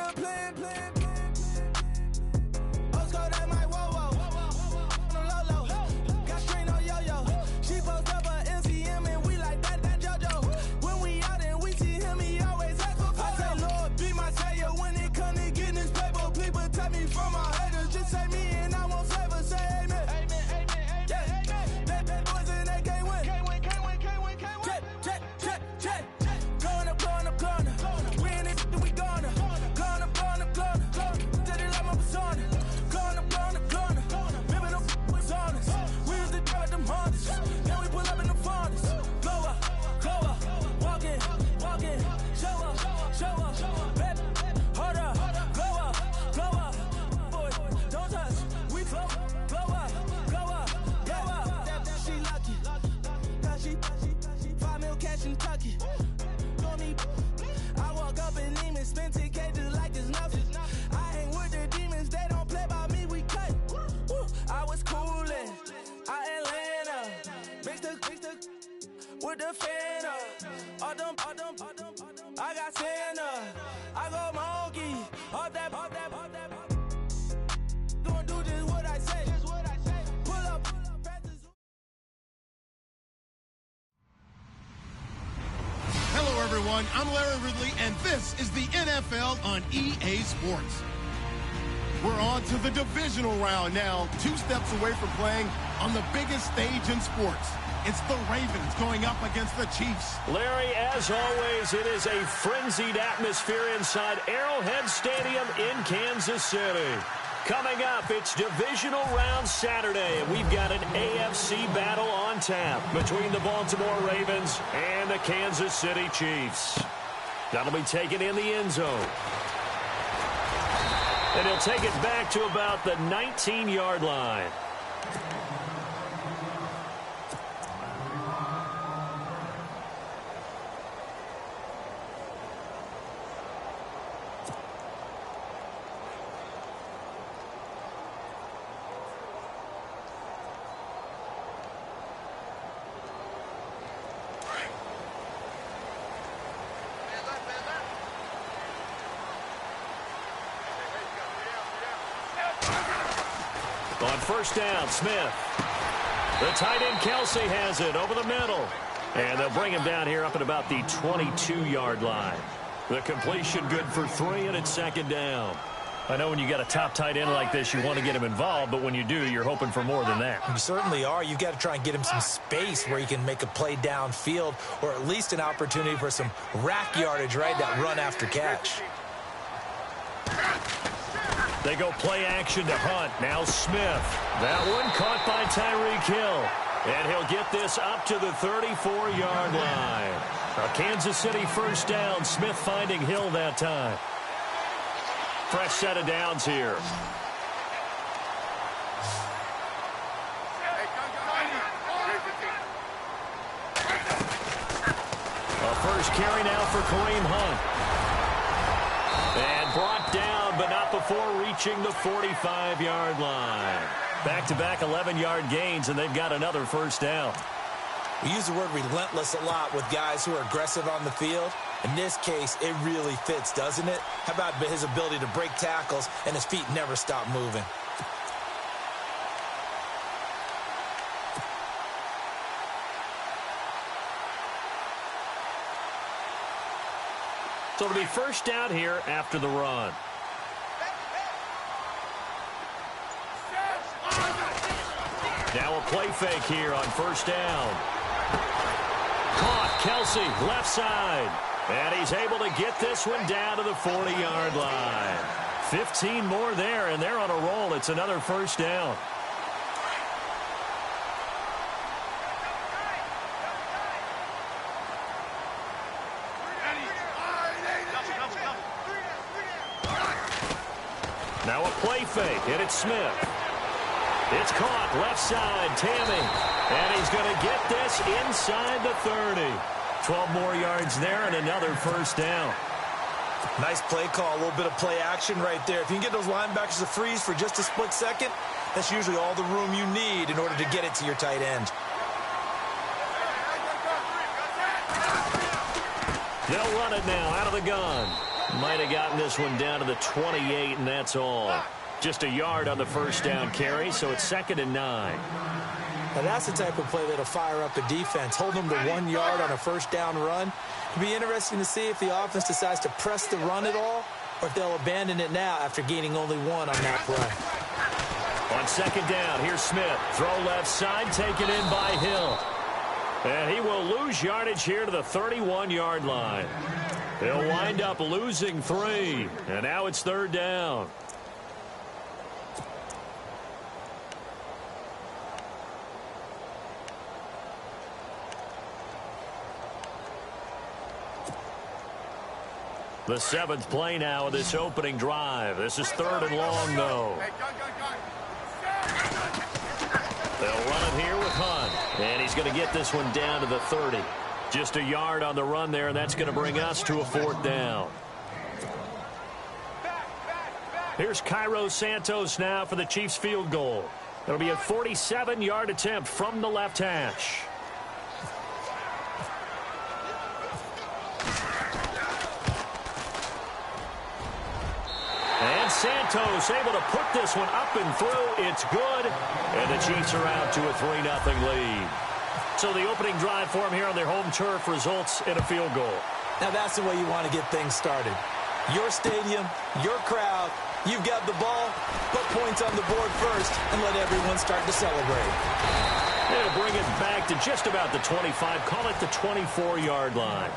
the plan. Osco, that my whoa. On the low. Got screen on yo-yo. She post up a MCM and we like that JoJo. When we out and we see him, he always ask for photo. I say, Lord, be my savior when it come to getting this paper. Please protect me from my haters. Just say me and I won't flavor. Say amen. That boys in that can't win. Jet. Going up. We in it, we gonna. Going up. Did it like my persona. Going up. Ripping up was on us. We was the drive them hunters. Now we pull up in the furnace. Go up. Walk in. Show up. Baby, hold up. Go up. Boys, don't touch. We flow up. She lucky. Cause she 5 mil cash in Kentucky. I walk up in demons, spend 10K just like it's nothing. I hang with the demons, they don't play by me, we cut. I was coolin', Atlanta, mixed with the Fanta. All them, I got Santa. I go monkey, up that. Gonna do just what I say. Pull up, Hello, everyone. I'm Larry Ridley, and this is the NFL on EA Sports. We're on to the divisional round now, 2 steps away from playing on the biggest stage in sports. It's the Ravens going up against the Chiefs. Larry, as always, it is a frenzied atmosphere inside Arrowhead Stadium in Kansas City. Coming up, it's divisional round Saturday, and we've got an AFC battle on tap between the Baltimore Ravens and the Kansas City Chiefs. That'll be taken in the end zone. And he'll take it back to about the 19-yard line. On first down, Smith. The tight end, Kelsey, has it over the middle. And they'll bring him down here up at about the 22-yard line. The completion good for 3, and it's second down. I know when you got a top tight end like this, you want to get him involved, but when you do, you're hoping for more than that. You certainly are. You've got to try and get him some space where he can make a play downfield, or at least an opportunity for some rack yardage, right? That run after catch. They go play action to Hunt. Now Smith. That one caught by Tyreek Hill. And he'll get this up to the 34-yard line. A Kansas City first down. Smith finding Hill that time. Fresh set of downs here. A first carry now for Kareem Hunt. And brought down, but not before reaching the 45-yard line. Back-to-back 11-yard gains, and they've got another first down. We use the word relentless a lot with guys who are aggressive on the field. In this case, it really fits, doesn't it? How about his ability to break tackles and his feet never stop moving? So it'll be first down here after the run. Now a play fake here on first down. Caught, Kelsey, left side. And he's able to get this one down to the 40-yard line. 15 more there, and they're on a roll. It's another first down. Now a play fake, and it's Smith. It's caught, left side, Tammy. And he's going to get this inside the 30. 12 more yards there and another first down. Nice play call, a little bit of play action right there. If you can get those linebackers to freeze for just a split second, that's usually all the room you need in order to get it to your tight end. They'll run it now out of the gun. Might have gotten this one down to the 28, and that's all. Just a yard on the first down carry, so it's 2nd and 9. Now that's the type of play that'll fire up a defense. Hold them to 1 yard on a first down run. It'll be interesting to see if the offense decides to press the run at all, or if they'll abandon it now after gaining only 1 on that play. On 2nd down, here's Smith. Throw left side, taken in by Hill. And he will lose yardage here to the 31-yard line. He'll wind up losing 3. And now it's 3rd down. The 7th play now of this opening drive. This is 3rd and long, though. They'll run it here with Hunt. And he's going to get this one down to the 30. Just a yard on the run there, and that's going to bring us to a 4th down. Here's Cairo Santos now for the Chiefs field goal. It'll be a 47-yard attempt from the left hash. And Santos able to put this one up and through. It's good. And the Chiefs are out to a 3-0 lead. So the opening drive for them here on their home turf results in a field goal. Now that's the way you want to get things started. Your stadium, your crowd, you've got the ball, put points on the board first, and let everyone start to celebrate. They'll bring it back to just about the 25, call it the 24-yard line.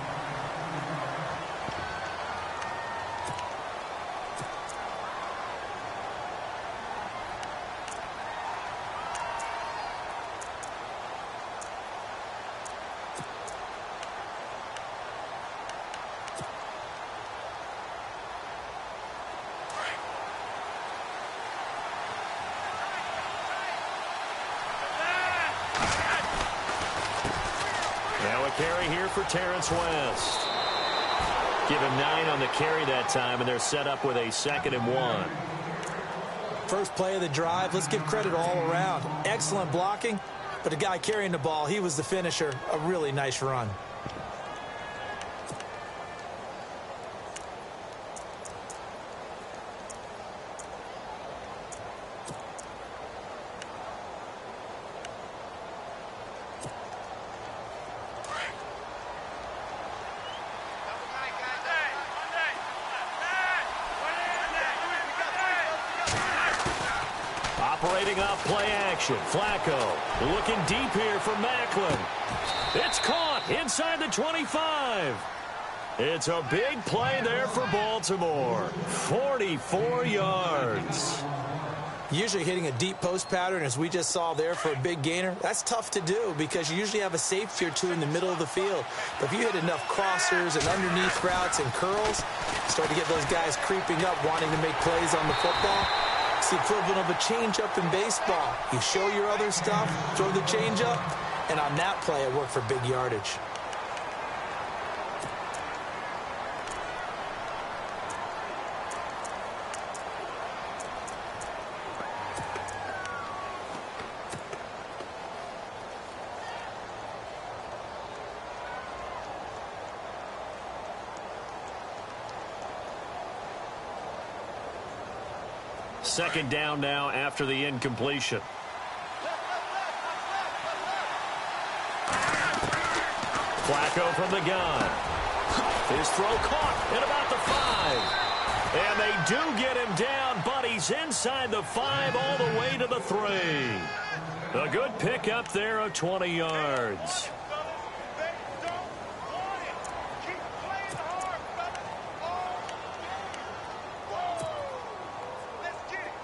Carry here for Terrence West. Give him 9 on the carry that time, and they're set up with a 2nd and 1. First play of the drive, let's give credit all around. Excellent blocking, but the guy carrying the ball, he was the finisher. A really nice run. Operating off play action. Flacco looking deep here for Macklin. It's caught inside the 25. It's a big play there for Baltimore. 44 yards. Usually hitting a deep post pattern, as we just saw there, for a big gainer, that's tough to do because you usually have a safety or two in the middle of the field. But if you hit enough crossers and underneath routes and curls, start to get those guys creeping up, wanting to make plays on the football. It's the equivalent of a changeup in baseball. You show your other stuff, throw the changeup, and on that play, it worked for big yardage. Second down now after the incompletion. Flacco from the gun. His throw caught at about the 5. And they do get him down, but he's inside the 5 all the way to the 3. A good pickup there of 20 yards.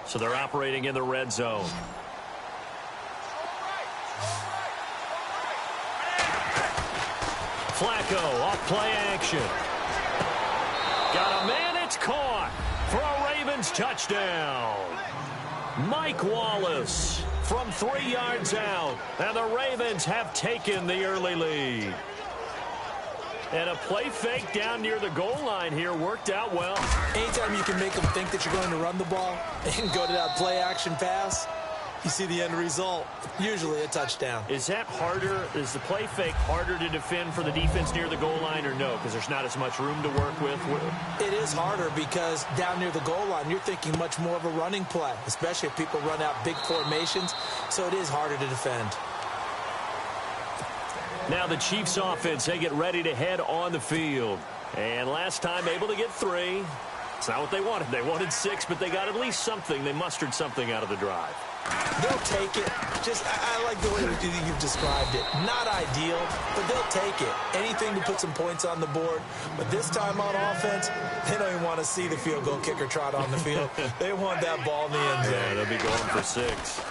So they're operating in the red zone. Flacco off play action. Got a man, it's caught for a Ravens touchdown. Mike Wallace from 3 yards out, and the Ravens have taken the early lead. And a play fake down near the goal line here worked out well. Anytime you can make them think that you're going to run the ball and go to that play action pass, You see the end result, usually a touchdown. Is that harder? Is the play fake harder to defend for the defense near the goal line or no? Because there's not as much room to work with? It is harder because down near the goal line, you're thinking much more of a running play, especially if people run out big formations. So it is harder to defend. Now the Chiefs offense, they get ready to head on the field. And last time able to get 3. It's not what they wanted. They wanted 6, but they got at least something. They mustered something out of the drive. They'll take it. I like the way you've described it. Not ideal, but they'll take it. Anything to put some points on the board. But this time on offense, they don't even want to see the field goal kicker trot on the field. They want that ball in the end zone. Yeah, they'll be going for 6.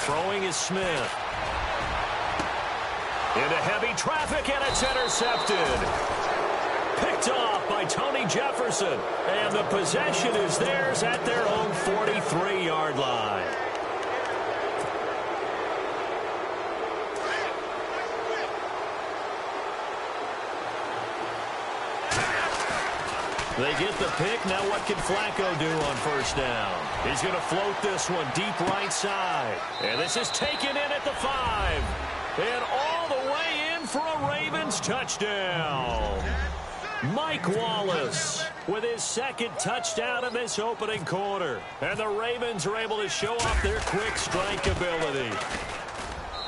Throwing is Smith. Into heavy traffic, and it's intercepted. Picked off by Tony Jefferson. And the possession is theirs at their own 43-yard line. They get the pick. Now what can Flacco do on first down? He's going to float this one deep right side. And this is taken in at the 5. And all the way in for a Ravens touchdown. Mike Wallace with his second touchdown in this opening quarter. And the Ravens are able to show off their quick strike ability.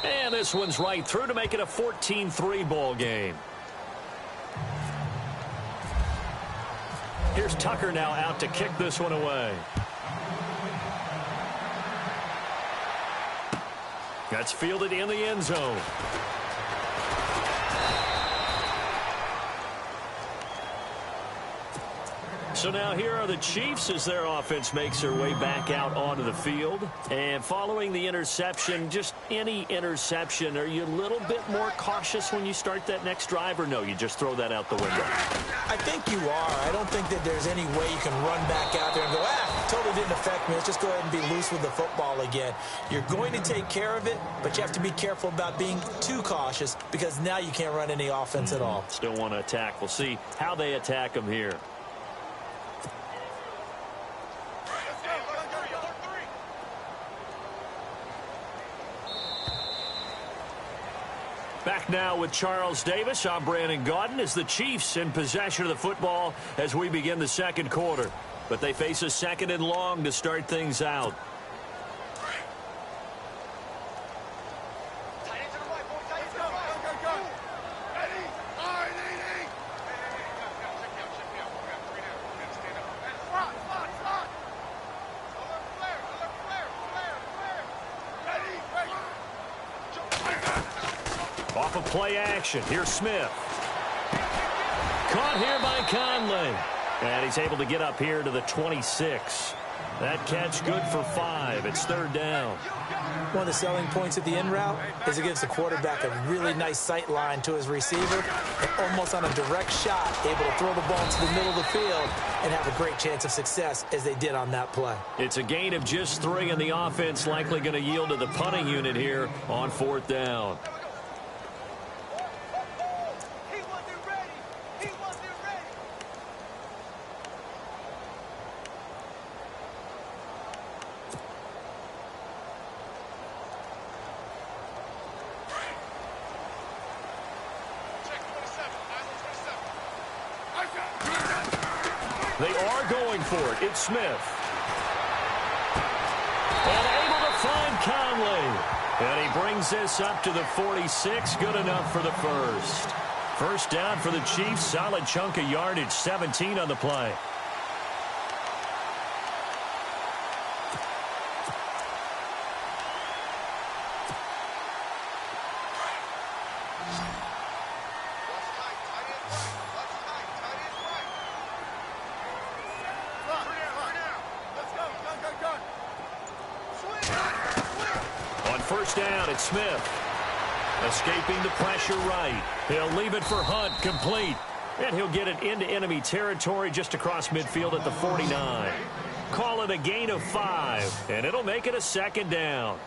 And this one's right through to make it a 14-3 ball game. Here's Tucker now out to kick this one away. That's fielded in the end zone. So now here are the Chiefs as their offense makes their way back out onto the field. And following the interception, just any interception, are you a little bit more cautious when you start that next drive, or no, you just throw that out the window? I think you are. I don't think that there's any way you can run back out there and go, totally didn't affect me. Let's just go ahead and be loose with the football again. You're going to take care of it, but you have to be careful about being too cautious because now you can't run any offense at all. Still want to attack. We'll see how they attack them here. Back now with Charles Davis. I'm Brandon Gaudin as the Chiefs in possession of the football as we begin the second quarter. But they face a 2nd and long to start things out. Off of play action. Here's Smith. Caught here by Conley. And he's able to get up here to the 26. That catch good for 5. It's 3rd down. One of the selling points of the in route is it gives the quarterback a really nice sight line to his receiver. And almost on a direct shot, able to throw the ball into the middle of the field and have a great chance of success as they did on that play. It's a gain of just 3, and the offense likely going to yield to the punting unit here on 4th down. They are going for it. It's Smith. And able to find Conley. And he brings this up to the 46. Good enough for the first. First down for the Chiefs. Solid chunk of yardage. 17 on the play. First down, it's Smith. Escaping the pressure right. He'll leave it for Hunt, complete. And he'll get it into enemy territory just across midfield at the 49. Call it a gain of 5, and it'll make it a 2nd down.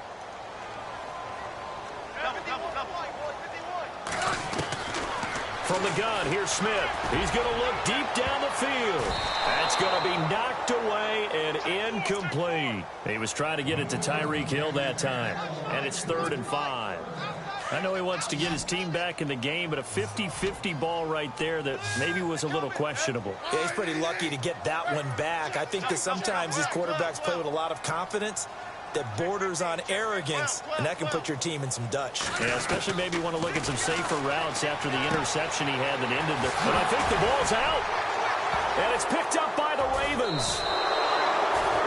From the gun, here's Smith. He's going to look deep down the field. That's It's going to be knocked away and incomplete. He was trying to get it to Tyreek Hill that time, and it's 3rd and 5. I know he wants to get his team back in the game, but a 50-50 ball right there that maybe was a little questionable. Yeah, he's pretty lucky to get that one back. I think that sometimes these quarterbacks play with a lot of confidence that borders on arrogance, and that can put your team in some Dutch. Yeah, especially maybe want to look at some safer routes after the interception he had that ended the... But I think the ball's out, and it's picked up by the Ravens.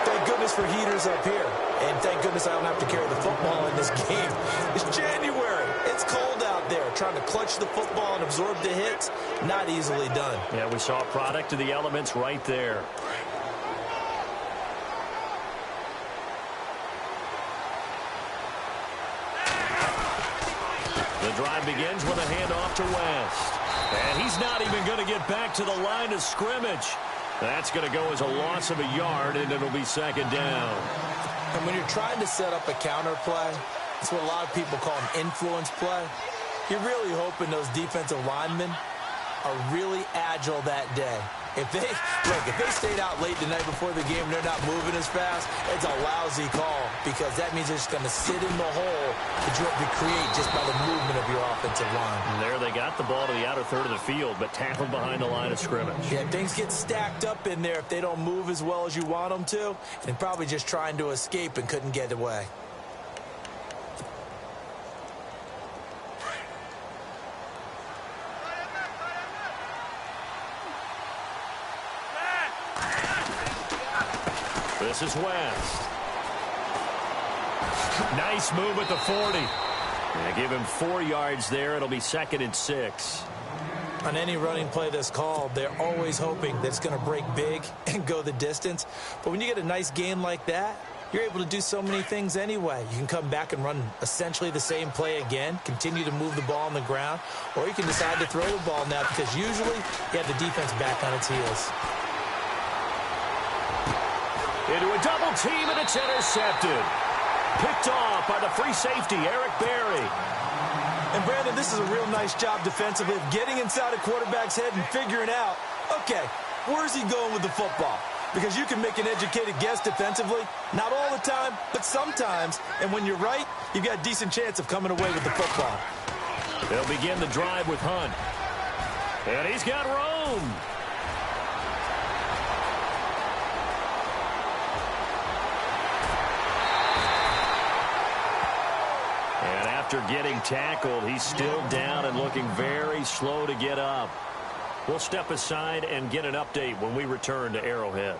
Thank goodness for heaters up here, and thank goodness I don't have to carry the football in this game. It's January. It's cold out there. Trying to clutch the football and absorb the hits, not easily done. Yeah, we saw a product of the elements right there. The drive begins with a handoff to West. And he's not even going to get back to the line of scrimmage. That's going to go as a loss of a yard, and it'll be 2nd down. And when you're trying to set up a counter play, it's what a lot of people call an influence play. You're really hoping those defensive linemen are really agile that day. If they stayed out late the night before the game and they're not moving as fast, it's a lousy call because that means they're just going to sit in the hole that you have to create just by the movement of your offensive line. And there they got the ball to the outer third of the field, but tackled behind the line of scrimmage. Yeah, things get stacked up in there if they don't move as well as you want them to, and probably just trying to escape and couldn't get away. This is West. Nice move at the 40. Yeah, give him 4 yards there. It'll be 2nd and 6. On any running play that's called, they're always hoping that it's going to break big and go the distance. But when you get a nice game like that, you're able to do so many things anyway. You can come back and run essentially the same play again, continue to move the ball on the ground, or you can decide to throw the ball now because usually you have the defense back on its heels. Into a double team, and it's intercepted. Picked off by the free safety, Eric Berry. And, Brandon, this is a real nice job defensively of getting inside a quarterback's head and figuring out, okay, where's he going with the football? Because you can make an educated guess defensively, not all the time, but sometimes. And when you're right, you've got a decent chance of coming away with the football. They'll begin the drive with Hunt. And he's got room. After getting tackled, he's still down and looking very slow to get up. We'll step aside and get an update when we return to Arrowhead.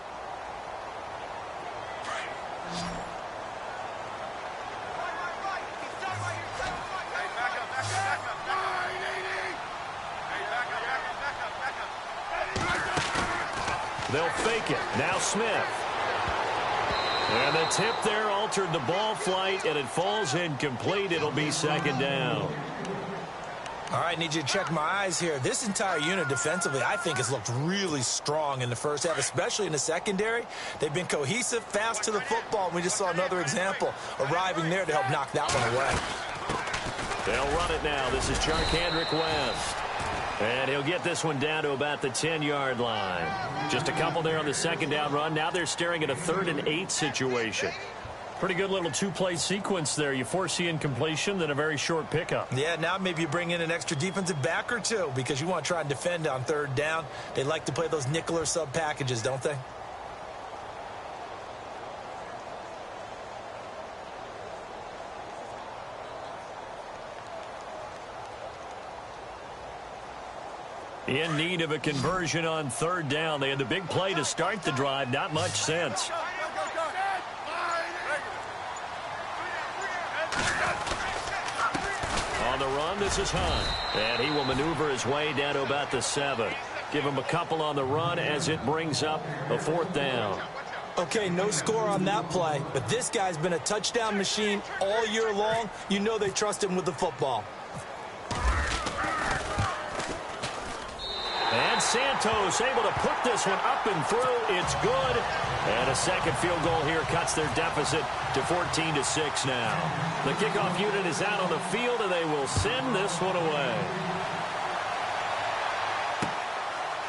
They'll fake it. Now Smith. And the tip there altered the ball flight, and it falls incomplete. It'll be 2nd down. All right, need you to check my eyes here. This entire unit defensively, I think, has looked really strong in the first half, especially in the secondary. They've been cohesive, fast to the football, and we just saw another example arriving there to help knock that one away. They'll run it now. This is Charkandrick West. And he'll get this one down to about the 10-yard line. Just a couple there on the 2nd down run. Now they're staring at a 3rd and 8 situation. Pretty good little 2-play sequence there. You force the incompletion, then a very short pickup. Yeah, now maybe you bring in an extra defensive back or two because you want to try and defend on 3rd down. They like to play those nickel or sub packages, don't they? In need of a conversion on 3rd down. They had the big play to start the drive. Not much sense. On the run, this is Hunt. And he will maneuver his way down to about the 7. Give him a couple on the run as it brings up a 4th down. Okay, no score on that play, but this guy's been a touchdown machine all year long. You know they trust him with the football. And Santos able to put this one up and through. It's good. And a second field goal here cuts their deficit to 14-6 now. The kickoff unit is out on the field, and they will send this one away.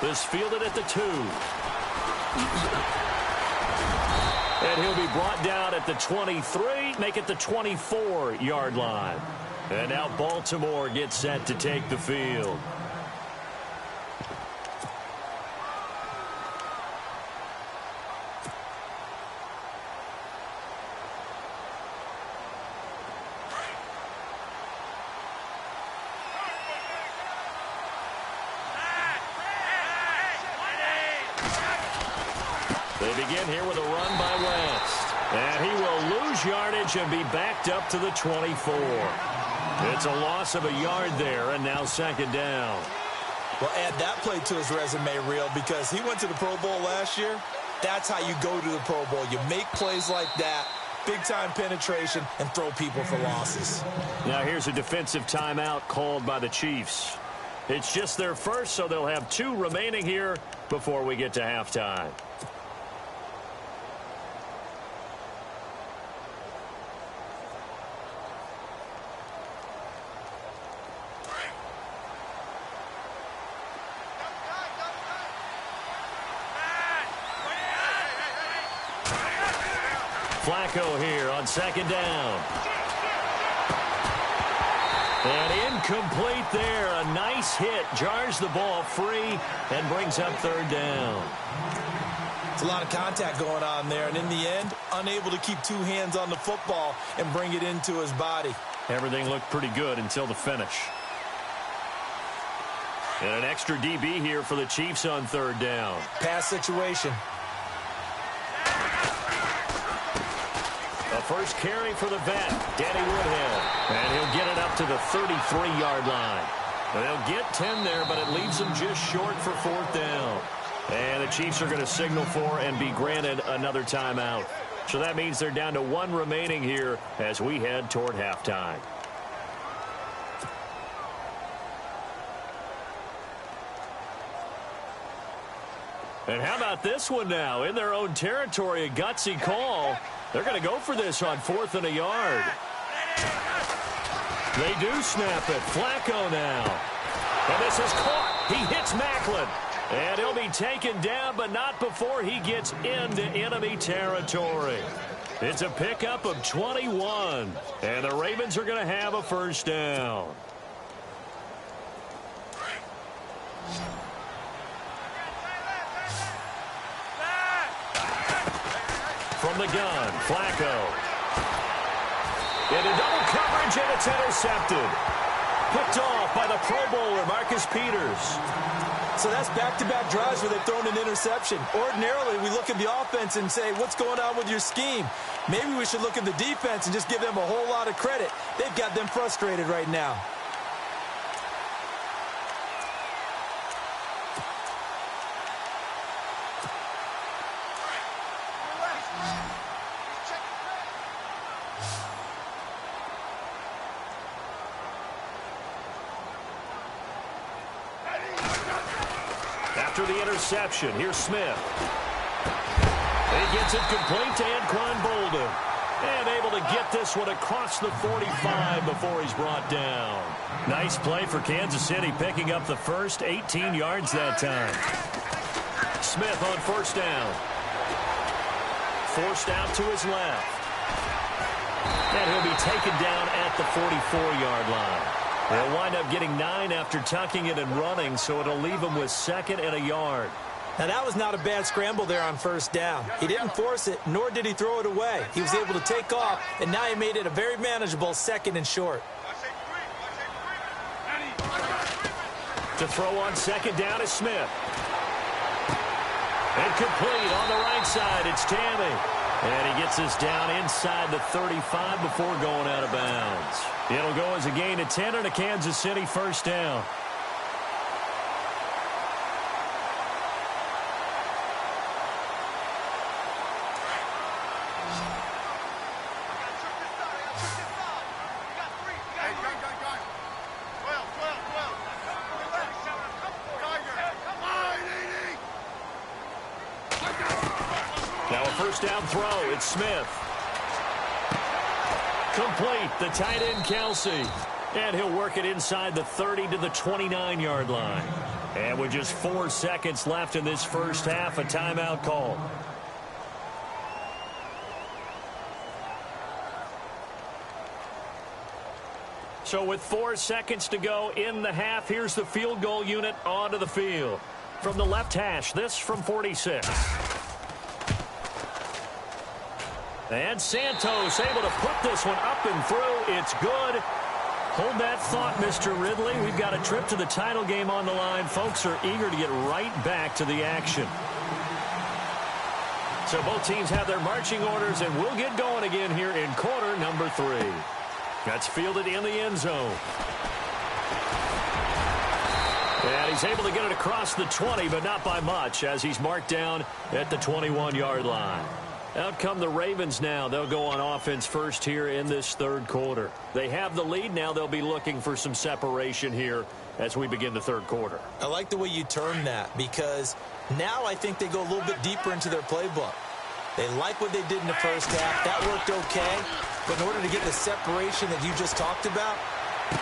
This fielded at the 2. And he'll be brought down at the 23, make it the 24-yard line. And now Baltimore gets set to take the field. They begin here with a run by West. And he will lose yardage and be backed up to the 24. It's a loss of a yard there, and now second down. Well, add that play to his resume reel because he went to the Pro Bowl last year. That's how you go to the Pro Bowl. You make plays like that, big-time penetration, and throw people for losses. Now here's a defensive timeout called by the Chiefs. It's just their first, so they'll have 2 remaining here before we get to halftime. Flacco here on second down. And incomplete there. A nice hit. Jars the ball free and brings up third down. It's a lot of contact going on there. And in the end, unable to keep 2 hands on the football and bring it into his body. Everything looked pretty good until the finish. And an extra DB here for the Chiefs on third down. Pass situation. The first carry for the vet, Danny Woodhead. And he'll get it up to the 33-yard line. They'll get 10 there, but it leaves them just short for fourth down. And the Chiefs are going to signal for and be granted another timeout. So that means they're down to 1 remaining here as we head toward halftime. And how about this one now? In their own territory, a gutsy call. They're going to go for this on 4th and a yard. They do snap it. Flacco now. And this is caught. He hits Macklin. And he'll be taken down, but not before he gets into enemy territory. It's a pickup of 21. And the Ravens are going to have a first down. From the gun, Flacco. Into double coverage, and it's intercepted. Picked off by the Pro Bowler, Marcus Peters. So that's back-to-back drives where they've thrown an interception. Ordinarily, we look at the offense and say, what's going on with your scheme? Maybe we should look at the defense and just give them a whole lot of credit. They've got them frustrated right now. After the interception, here's Smith. He gets it complete to Anquan Bolden. And able to get this one across the 45 before he's brought down. Nice play for Kansas City, picking up the first 18 yards that time. Smith on first down. Forced out to his left. And he'll be taken down at the 44-yard line. They'll wind up getting 9 after tucking it and running, so it'll leave them with 2nd and a yard. Now, that was not a bad scramble there on first down. He didn't force it, nor did he throw it away. He was able to take off, and now he made it a very manageable 2nd and short. To throw on second down is Smith. And complete on the right side, it's Tammy. And he gets this down inside the 35 before going out of bounds. It'll go as a gain of 10 and a Kansas City first down. Now a first down throw. It's Smith. Complete. The tight end, Kelsey. And he'll work it inside the 30 to the 29-yard line. And with just 4 seconds left in this first half, a timeout call. So with 4 seconds to go in the half, here's the field goal unit onto the field. From the left hash, this from 46. And Santos able to put this one up and through. It's good. Hold that thought, Mr. Ridley. We've got a trip to the title game on the line. Folks are eager to get right back to the action. So both teams have their marching orders, and we'll get going again here in quarter number 3. That's fielded in the end zone. And he's able to get it across the 20, but not by much, as he's marked down at the 21-yard line. Out come the Ravens now. They'll go on offense first here in this third quarter. They have the lead. Now they'll be looking for some separation here as we begin the third quarter. I like the way you term that, because now I think they go a little bit deeper into their playbook. They like what they did in the first half. That worked okay. But in order to get the separation that you just talked about,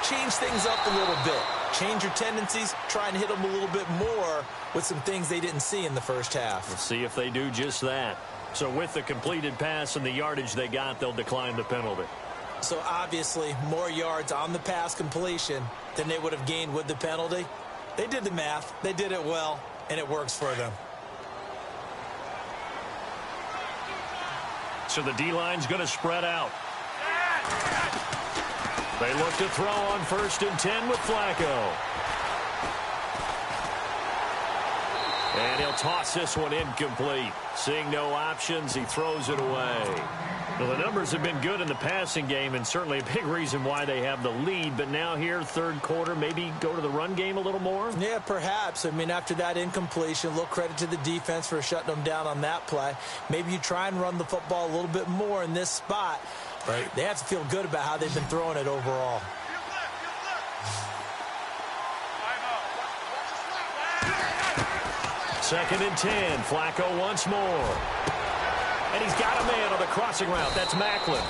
change things up a little bit. Change your tendencies. Try and hit them a little bit more with some things they didn't see in the first half. We'll see if they do just that. So with the completed pass and the yardage they got, they'll decline the penalty. So obviously more yards on the pass completion than they would have gained with the penalty. They did the math. They did it well, and it works for them. So the D-line's going to spread out. They look to throw on 1st and 10 with Flacco. And he'll toss this one incomplete. Seeing no options, he throws it away. Well, the numbers have been good in the passing game, and certainly a big reason why they have the lead. But now here, third quarter, maybe go to the run game a little more? Yeah, perhaps. I mean, after that incompletion, a little credit to the defense for shutting them down on that play. Maybe you try and run the football a little bit more in this spot. But they have to feel good about how they've been throwing it overall. Second and 10. Flacco once more. And he's got a man on the crossing route. That's Macklin.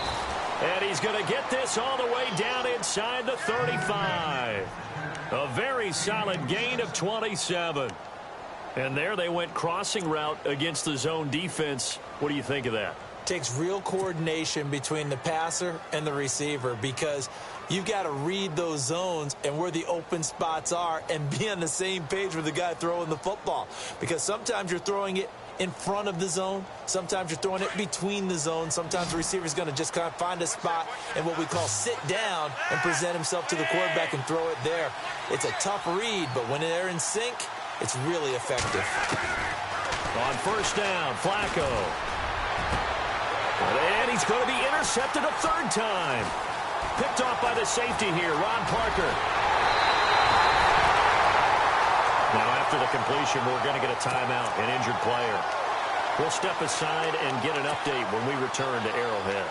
And he's going to get this all the way down inside the 35. A very solid gain of 27. And there they went crossing route against the zone defense. What do you think of that? Takes real coordination between the passer and the receiver, because you've got to read those zones and where the open spots are and be on the same page with the guy throwing the football. Because sometimes you're throwing it in front of the zone. Sometimes you're throwing it between the zones. Sometimes the receiver's going to just kind of find a spot and what we call sit down and present himself to the quarterback and throw it there. It's a tough read, but when they're in sync, it's really effective. On first down, Flacco. And he's going to be intercepted a third time. Picked off by the safety here, Ron Parker. Now after the completion, we're going to get a timeout, an injured player. We'll step aside and get an update when we return to Arrowhead.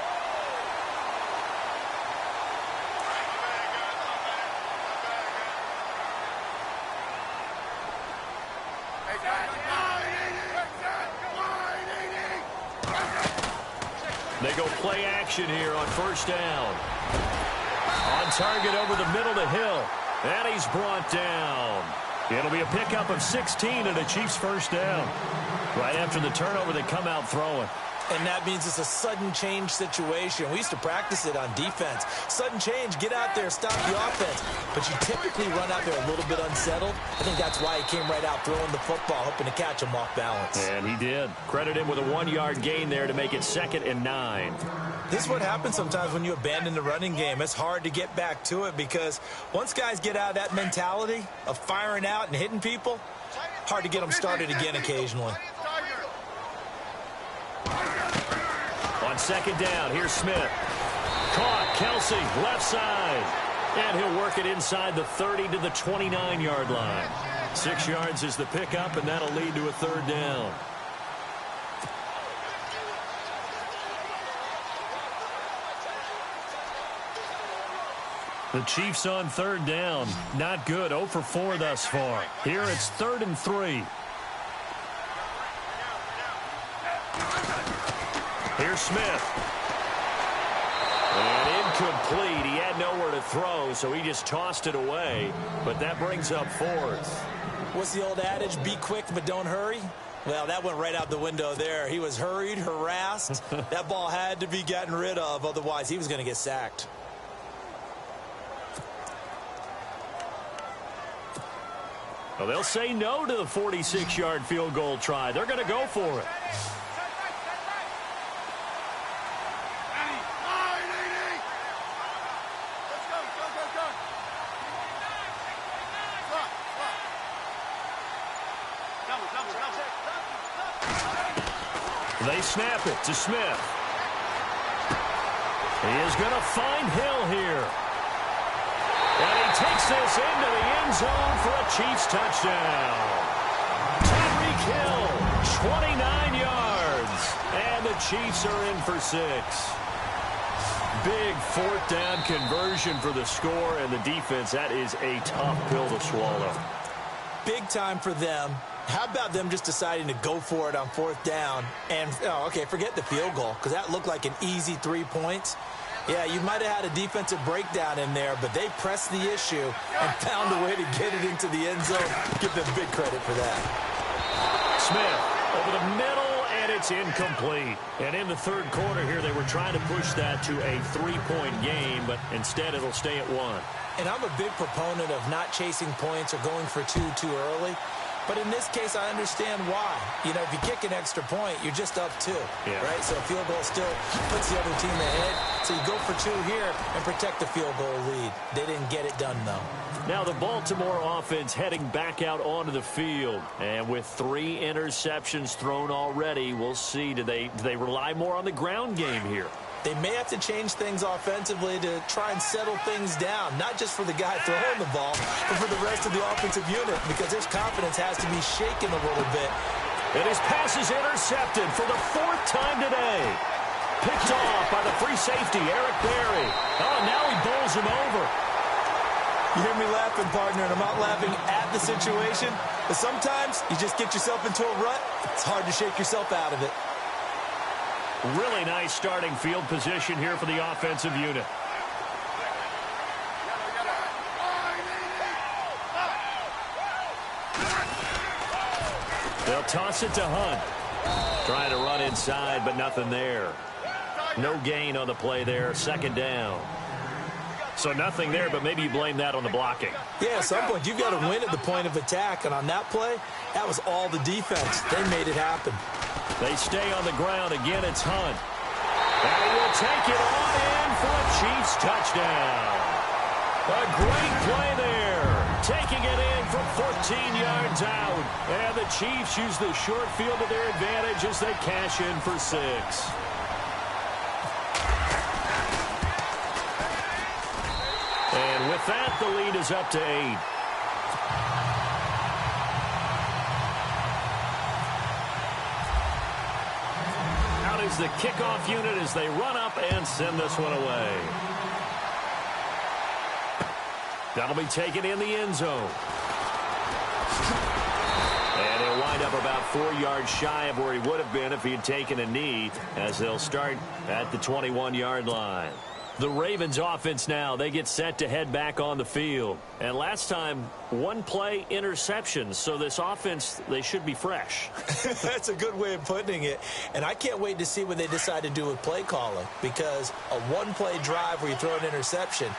They go play action here on first down. On target over the middle to Hill. And he's brought down. It'll be a pickup of 16 and a Chiefs first down. Right after the turnover, they come out throwing. And that means it's a sudden change situation. We used to practice it on defense. Sudden change, get out there, stop the offense. But you typically run out there a little bit unsettled. I think that's why he came right out throwing the football, hoping to catch him off balance. And he did. Credit him with a 1-yard gain there to make it 2nd and 9. This is what happens sometimes when you abandon the running game. It's hard to get back to it, because once guys get out of that mentality of firing out and hitting people, hard to get them started again occasionally. On second down, here's Smith. Caught, Kelsey, left side. And he'll work it inside the 30 to the 29-yard line. 6 yards is the pickup, and that'll lead to a third down. The Chiefs on third down. Not good. 0 for 4 thus far. Here it's 3rd and 3. Here's Smith. And incomplete. He had nowhere to throw, so he just tossed it away. But that brings up fourth. What's the old adage? Be quick, but don't hurry. Well, that went right out the window there. He was hurried, harassed. That ball had to be gotten rid of, otherwise he was going to get sacked. Well, they'll say no to the 46-yard field goal try. They're going to go for it. They snap it to Smith. He is going to find Hill here. And he takes this into the end zone for a Chiefs touchdown. Tyreek Hill, 29 yards. And the Chiefs are in for 6. Big fourth down conversion for the score, and the defense, that is a tough pill to swallow. Big time for them. How about them just deciding to go for it on fourth down? And, okay, forget the field goal, because that looked like an easy 3 points. Yeah, you might have had a defensive breakdown in there, but they pressed the issue and found a way to get it into the end zone. Give them big credit for that. Smith over the middle, and it's incomplete. And in the third quarter here, they were trying to push that to a 3-point game, but instead it'll stay at 1. And I'm a big proponent of not chasing points or going for two too early. But in this case, I understand why. You know, if you kick an extra point, you're just up 2, right? So a field goal still puts the other team ahead. So you go for 2 here and protect the field goal lead. They didn't get it done, though. Now the Baltimore offense heading back out onto the field. And with 3 interceptions thrown already, we'll see. Do they rely more on the ground game here? They may have to change things offensively to try and settle things down, not just for the guy throwing the ball, but for the rest of the offensive unit, because his confidence has to be shaken a little bit. And his pass is intercepted for the 4th time today. Picked off by the free safety, Eric Berry. Oh, now he bowls him over. You hear me laughing, partner, and I'm not laughing at the situation, but sometimes you just get yourself into a rut. It's hard to shake yourself out of it. Really nice starting field position here for the offensive unit. They'll toss it to Hunt. Trying to run inside, but nothing there. No gain on the play there. 2nd down. So nothing there, but maybe you blame that on the blocking. Yeah, at some point you've got to win at the point of attack, and on that play, that was all the defense. They made it happen. They stay on the ground. Again, it's Hunt. And he will take it on in for a Chiefs touchdown. A great play there. Taking it in from 14 yards out. And the Chiefs use the short field to their advantage as they cash in for 6. And with that, the lead is up to 8. Is the kickoff unit as they run up and send this one away. That'll be taken in the end zone. And he'll wind up about 4 yards shy of where he would have been if he had taken a knee, as they'll start at the 21-yard line. The Ravens offense now, they get set to head back on the field. And last time, 1 play interceptions. So this offense, they should be fresh. That's a good way of putting it. And I can't wait to see what they decide to do with play calling. Because a 1-play drive where you throw an interception,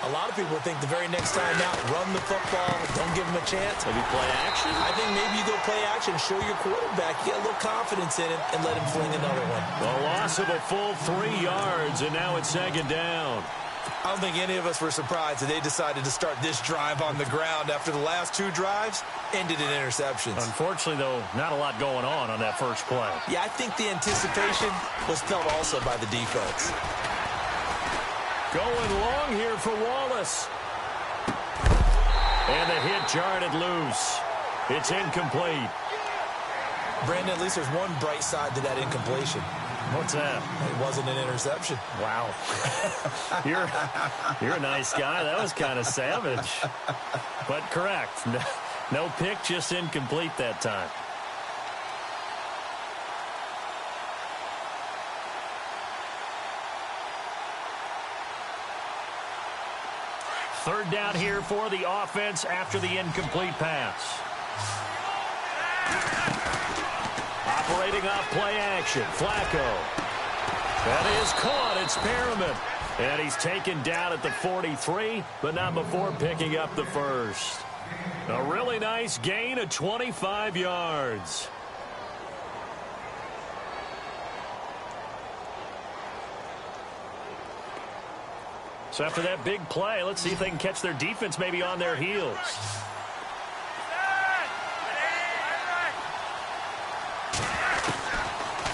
a lot of people think the very next time out, run the football, don't give them a chance. Maybe play action? I think maybe you go play action, show your quarterback, get a little confidence in it, and let him fling another one. The loss of a full 3 yards, and now it's 2nd down. I don't think any of us were surprised that they decided to start this drive on the ground after the last 2 drives ended in interceptions. Unfortunately, though, not a lot going on that first play. Yeah, I think the anticipation was felt also by the defense. Going long here for Wallace. And the hit jarred loose. It's incomplete. Brandon, at least there's one bright side to that incompletion. What's that? It wasn't an interception. Wow. You're a nice guy. That was kind of savage. But correct. No pick, just incomplete that time. Third down here for the offense after the incomplete pass. Operating off play action, Flacco. That is caught. It's Perriman. And he's taken down at the 43, but not before picking up the first. A really nice gain of 25 yards. So after that big play, let's see if they can catch their defense maybe on their heels.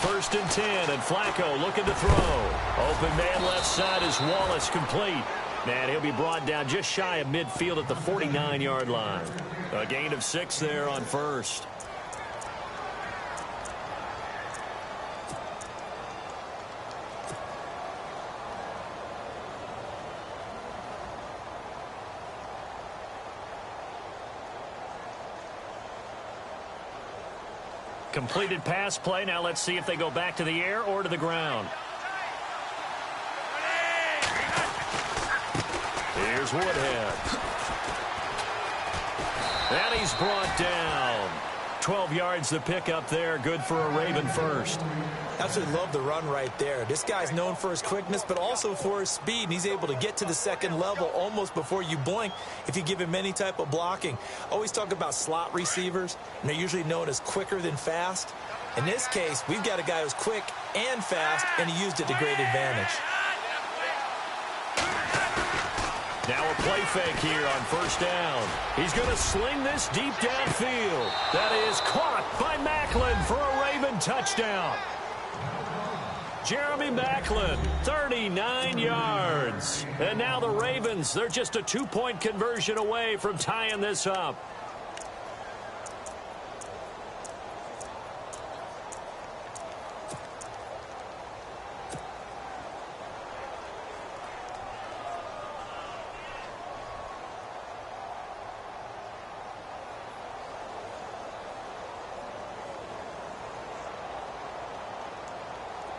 First and 10, and Flacco looking to throw. Open man left side is Wallace, complete. And he'll be brought down just shy of midfield at the 49-yard line. A gain of 6 there on first. Completed pass play. Now let's see if they go back to the air or to the ground. Here's Woodhead. And he's brought down. 12 yards to pick up there. Good for a Raven first. Absolutely love the run right there. This guy's known for his quickness, but also for his speed. And he's able to get to the second level almost before you blink if you give him any type of blocking. Always talk about slot receivers, and they're usually known as quicker than fast. In this case, we've got a guy who's quick and fast, and he used it to great advantage. Now a play fake here on first down. He's going to sling this deep downfield. That is caught by Macklin for a Raven touchdown. Jeremy Macklin, 39 yards. And now the Ravens, they're just a 2-point conversion away from tying this up.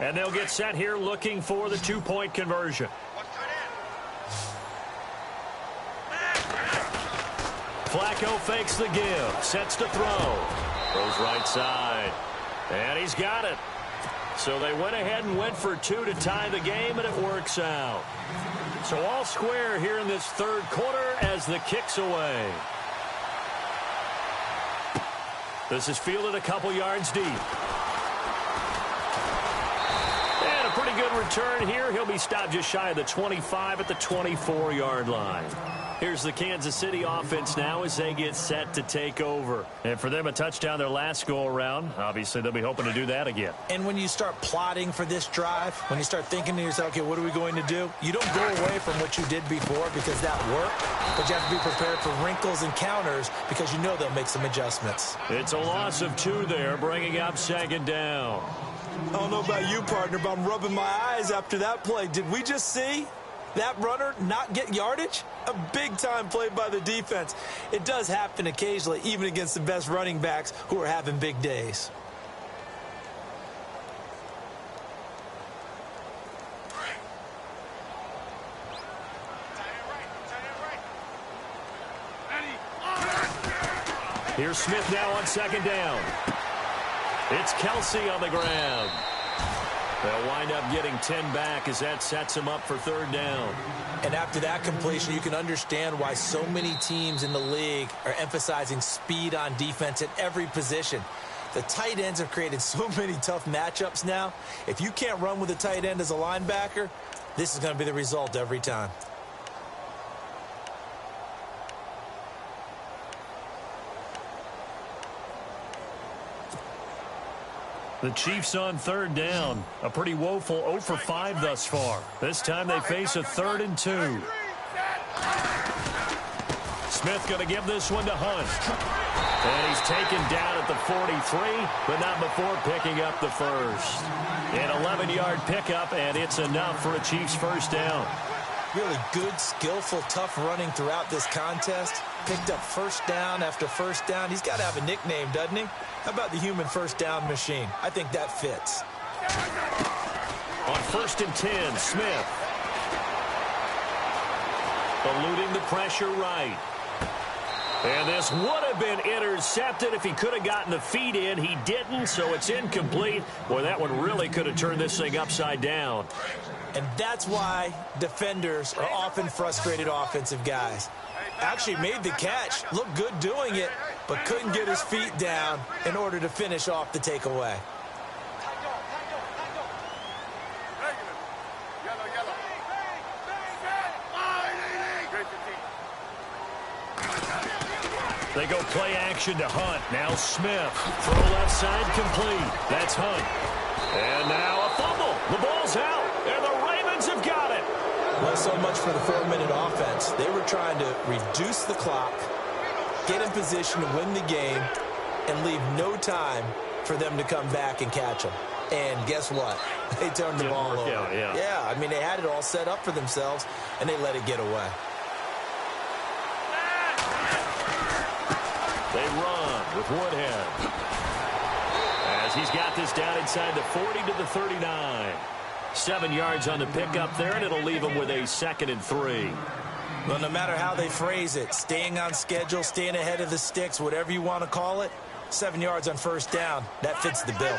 And they'll get set here looking for the 2-point conversion. Flacco fakes the give, sets to throw. Throws right side. And he's got it. So they went ahead and went for 2 to tie the game, and it works out. So all square here in this third quarter as the kick's away. This is fielded a couple yards deep. Pretty good return here. He'll be stopped just shy of the 25 at the 24-yard line. Here's the Kansas City offense now as they get set to take over. And for them, a touchdown their last go-around. Obviously, they'll be hoping to do that again. And when you start plotting for this drive, when you start thinking to yourself, okay, what are we going to do? You don't go away from what you did before because that worked, but you have to be prepared for wrinkles and counters because you know they'll make some adjustments. It's a loss of 2 there, bringing up second down. I don't know about you, partner, but I'm rubbing my eyes after that play. Did we just see that runner not get yardage? A big-time play by the defense. It does happen occasionally, even against the best running backs who are having big days. Here's Smith now on second down. It's Kelsey on the ground. They'll wind up getting 10 back as that sets them up for third down. And after that completion, you can understand why so many teams in the league are emphasizing speed on defense at every position. The tight ends have created so many tough matchups now. If you can't run with a tight end as a linebacker, this is going to be the result every time. The Chiefs on third down. A pretty woeful 0 for 5 thus far. This time they face a 3rd and 2. Smith going to give this one to Hunt. And he's taken down at the 43, but not before picking up the first. An 11-yard pickup, and it's enough for a Chiefs first down. Really good, skillful, tough running throughout this contest. Picked up first down after first down. He's got to have a nickname, doesn't he? How about the human first down machine? I think that fits. On 1st and 10, Smith. eluding the pressure right. And this would have been intercepted if he could have gotten the feet in. He didn't, so it's incomplete. Boy, that one really could have turned this thing upside down. And that's why defenders are often frustrated offensive guys. Actually made the catch, looked good doing it, but couldn't get his feet down in order to finish off the takeaway. They go play action to Hunt. Now Smith. Throw left side complete. That's Hunt. And now a fumble. The ball's out. And the Ravens have got it. Well, so much for the 4-minute offense. They were trying to reduce the clock, get in position to win the game, and leave no time for them to come back and catch them. And guess what? They turned the ball over. Yeah, I mean, they had it all set up for themselves, and they let it get away. They run with Woodhead. As he's got this down inside the 40 to the 39. 7 yards on the pickup there, and it'll leave him with a 2nd and 3. Well, no matter how they phrase it, staying on schedule, staying ahead of the sticks, whatever you want to call it, 7 yards on first down, that fits the bill.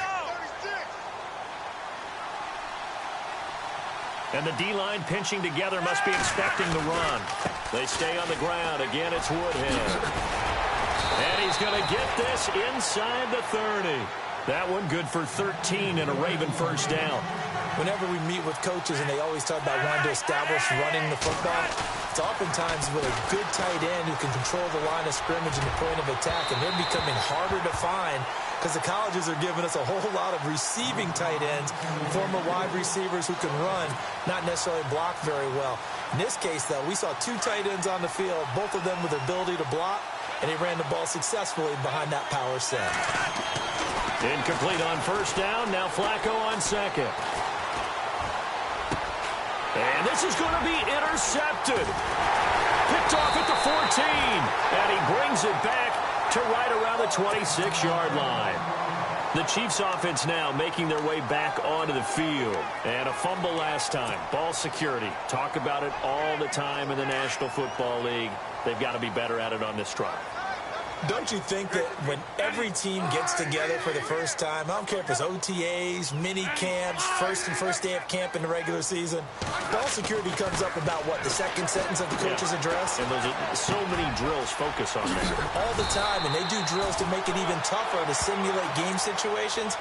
And the D-line pinching together must be expecting the run. They stay on the ground. Again, it's Woodhead. And he's going to get this inside the 30. That one good for 13 and a Raven first down. Whenever we meet with coaches and they always talk about wanting to establish running the football, it's oftentimes with a good tight end who can control the line of scrimmage and the point of attack, and they're becoming harder to find because the colleges are giving us a whole lot of receiving tight ends, former wide receivers who can run, not necessarily block very well. In this case, though, we saw 2 tight ends on the field, both of them with the ability to block, and he ran the ball successfully behind that power set. Incomplete on first down. Now Flacco on second. And this is going to be intercepted. Picked off at the 14. And he brings it back to right around the 26-yard line. The Chiefs offense now making their way back onto the field. And a fumble last time. Ball security. Talk about it all the time in the National Football League. They've got to be better at it on this drive. Don't you think that when every team gets together for the first time, I don't care if it's OTAs, mini camps, first day of camp in the regular season, ball security comes up about, what, the second sentence of the coach's address? And those are so many drills focus on that. All the time, and they do drills to make it even tougher to simulate game situations.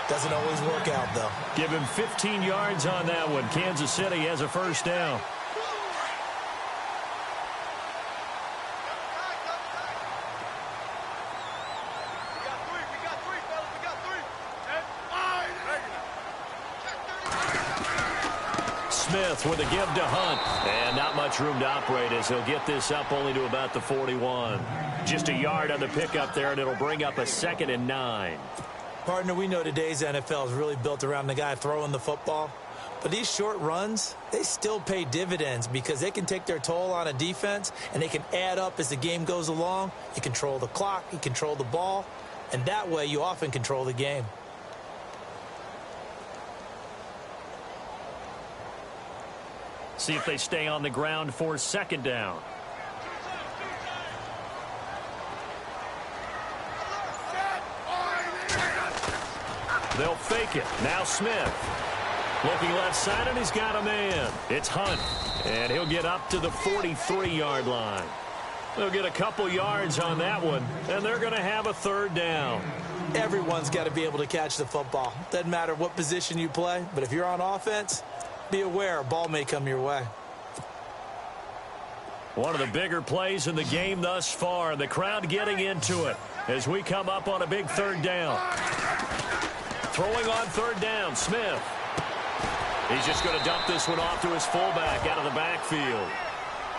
Doesn't always work out, though. Give him 15 yards on that one. Kansas City has a first down. Smith with a give to Hunt. And not much room to operate as he'll get this up only to about the 41. Just a yard on the pickup there, and it'll bring up a 2nd and 9. Partner, we know today's NFL is really built around the guy throwing the football. But these short runs, they still pay dividends because they can take their toll on a defense, and they can add up as the game goes along. You control the clock, you control the ball, and that way you often control the game. See if they stay on the ground for 2nd down. They'll fake it. Now Smith. Looking left side, and he's got a man. It's Hunt. And he'll get up to the 43-yard line. They'll get a couple yards on that one, and they're going to have a 3rd down. Everyone's got to be able to catch the football. Doesn't matter what position you play, but if you're on offense, be aware a ball may come your way. One of the bigger plays in the game thus far. The crowd getting into it as we come up on a big 3rd down. Throwing on 3rd down, Smith. He's just going to dump this one off to his fullback out of the backfield.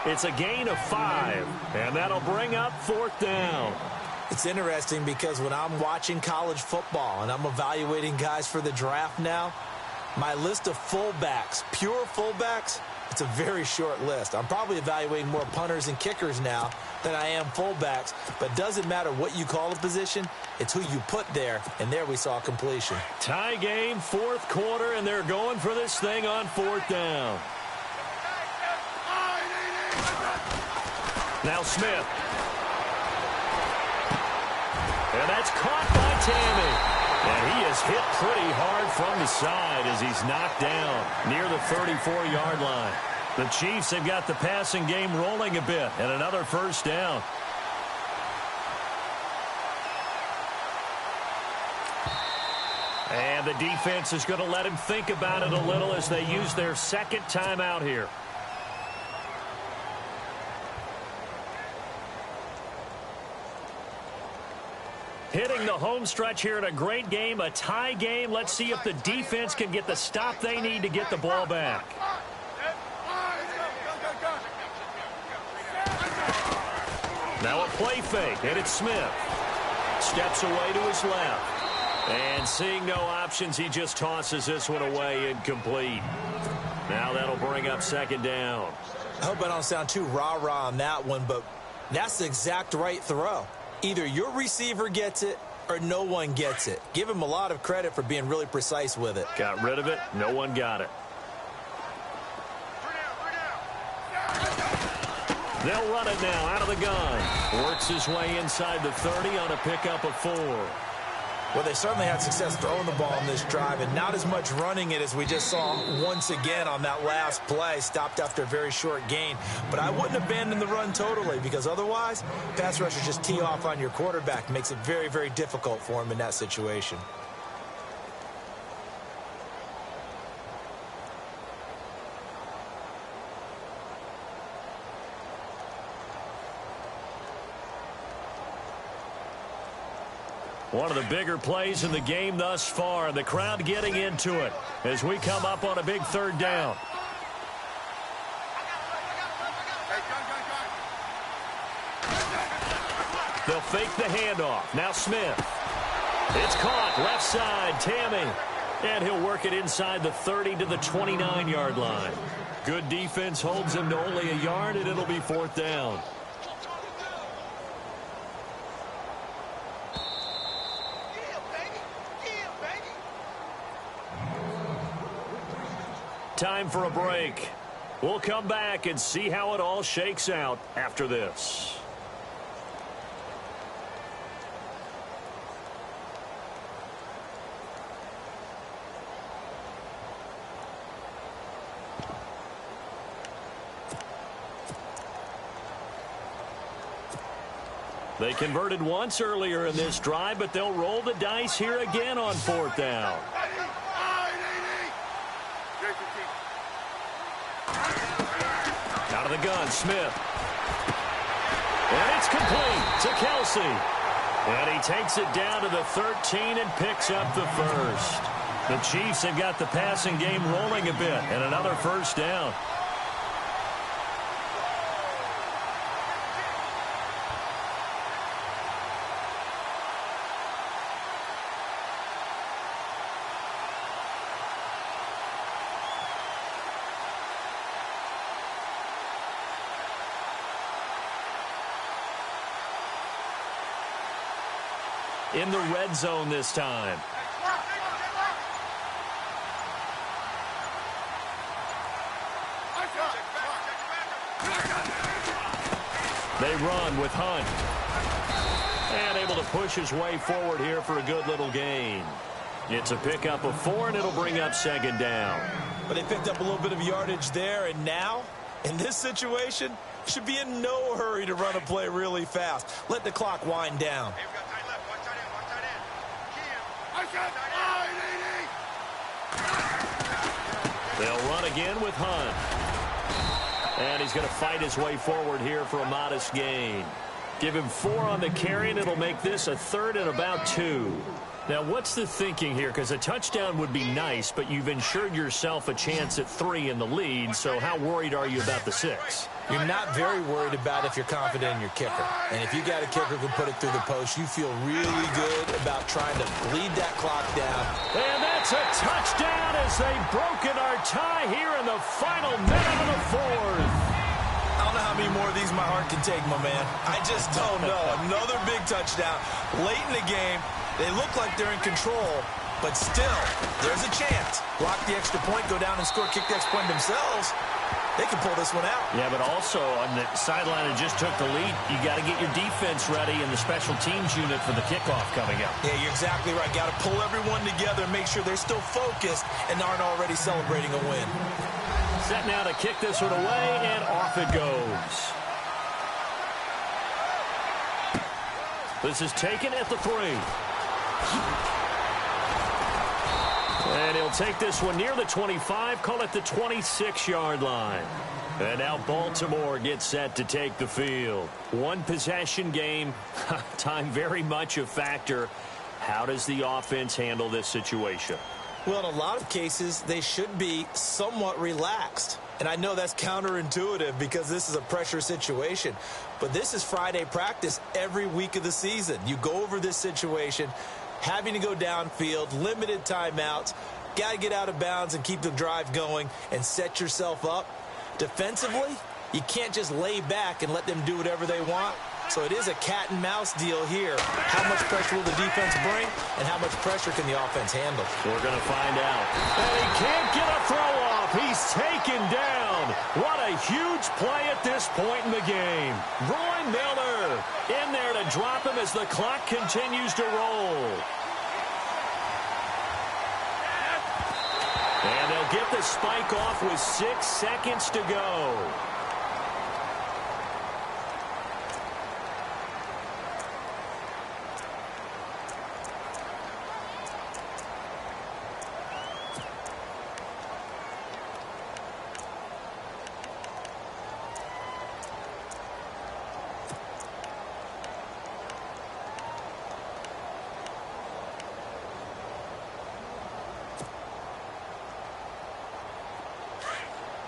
It's a gain of 5, and that'll bring up 4th down. It's interesting because when I'm watching college football and I'm evaluating guys for the draft now, my list of fullbacks, pure fullbacks, it's a very short list. I'm probably evaluating more punters and kickers now than I am fullbacks, but it doesn't matter what you call a position, it's who you put there, and there we saw completion. Tie game, 4th quarter, and they're going for this thing on 4th down. Now Smith. And that's caught by Tammy. And he is hit pretty hard from the side as he's knocked down near the 34-yard line. The Chiefs have got the passing game rolling a bit, and another first down. And the defense is going to let him think about it a little as they use their second timeout here. Hitting the home stretch here in a great game, a tie game. Let's see if the defense can get the stop they need to get the ball back. Now a play fake, and it's Smith. Steps away to his left. And seeing no options, he just tosses this one away incomplete. Now that'll bring up second down. I hope I don't sound too rah-rah on that one, but that's the exact right throw. Either your receiver gets it or no one gets it. Give him a lot of credit for being really precise with it. Got rid of it. No one got it. They'll run it now out of the gun. Works his way inside the 30 on a pickup of 4. Well, they certainly had success throwing the ball on this drive, and not as much running it as we just saw once again on that last play. Stopped after a very short gain. But I wouldn't abandon the run totally, because otherwise, pass rushers just tee off on your quarterback. Makes it very, very difficult for him in that situation. One of the bigger plays in the game thus far. The crowd getting into it as we come up on a big third down. They'll fake the handoff. Now Smith. It's caught left side. Tammy. And he'll work it inside the 30 to the 29-yard line. Good defense holds him to only a yard, and it'll be fourth down. Time for a break. We'll come back and see how it all shakes out after this. They converted once earlier in this drive, but they'll roll the dice here again on fourth down. Out of the gun, Smith. And it's complete to Kelsey. And he takes it down to the 13 and picks up the first. The Chiefs have got the passing game rolling a bit, and another first down. In the red zone this time. They run with Hunt. And able to push his way forward here for a good little gain. It's a pickup of 4, and it'll bring up second down. But they picked up a little bit of yardage there, and now, in this situation, should be in no hurry to run a play really fast. Let the clock wind down. They'll run again with Hunt. And he's going to fight his way forward here for a modest gain. Give him 4 on the carry, and it'll make this a third and about 2. Now, what's the thinking here? Because a touchdown would be nice, but you've ensured yourself a chance at 3 in the lead, so how worried are you about the 6? You're not very worried about if you're confident in your kicker. And if you got a kicker who can put it through the post, you feel really good about trying to bleed that clock down. And that's a touchdown as they've broken our tie here in the final minute of the fourth. I don't know how many more of these my heart can take, my man. I just don't know. Another big touchdown late in the game. They look like they're in control, But still, there's a chance. Block the extra point, go down and score, kick the extra point themselves. They can pull this one out. Yeah, but also on the sideline that just took the lead, you got to get your defense ready and the special teams unit for the kickoff coming up. Yeah, you're exactly right. Got to pull everyone together and make sure they're still focused and aren't already celebrating a win. Set now to kick this one away, and off it goes. This is taken at the 3. And he'll take this one near the 25, call it the 26-yard line. And now Baltimore gets set to take the field. One possession game, time very much a factor. How does the offense handle this situation? Well, in a lot of cases, they should be somewhat relaxed. And I know that's counterintuitive because this is a pressure situation. But this is Friday practice every week of the season. You go over this situation, having to go downfield, limited timeouts, got to get out of bounds and keep the drive going and set yourself up. Defensively, you can't just lay back and let them do whatever they want. So it is a cat and mouse deal here. How much pressure will the defense bring, and how much pressure can the offense handle? We're going to find out. And he can't get a throw off. He's taken down. What a huge play at this point in the game. Roy Miller in there to drop him as the clock continues to roll. And they'll get the spike off with 6 seconds to go.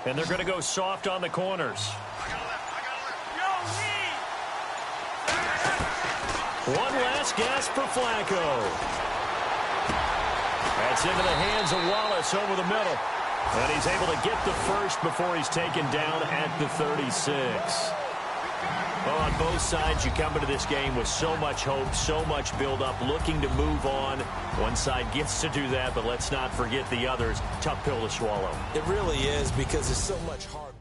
And they're going to go soft on the corners. One last gasp for Flacco. That's into the hands of Wallace over the middle. And he's able to get the first before he's taken down at the 36. Well, on both sides, you come into this game with so much hope, so much build-up, looking to move on. One side gets to do that, but let's not forget the others. Tough pill to swallow. It really is because there's so much hard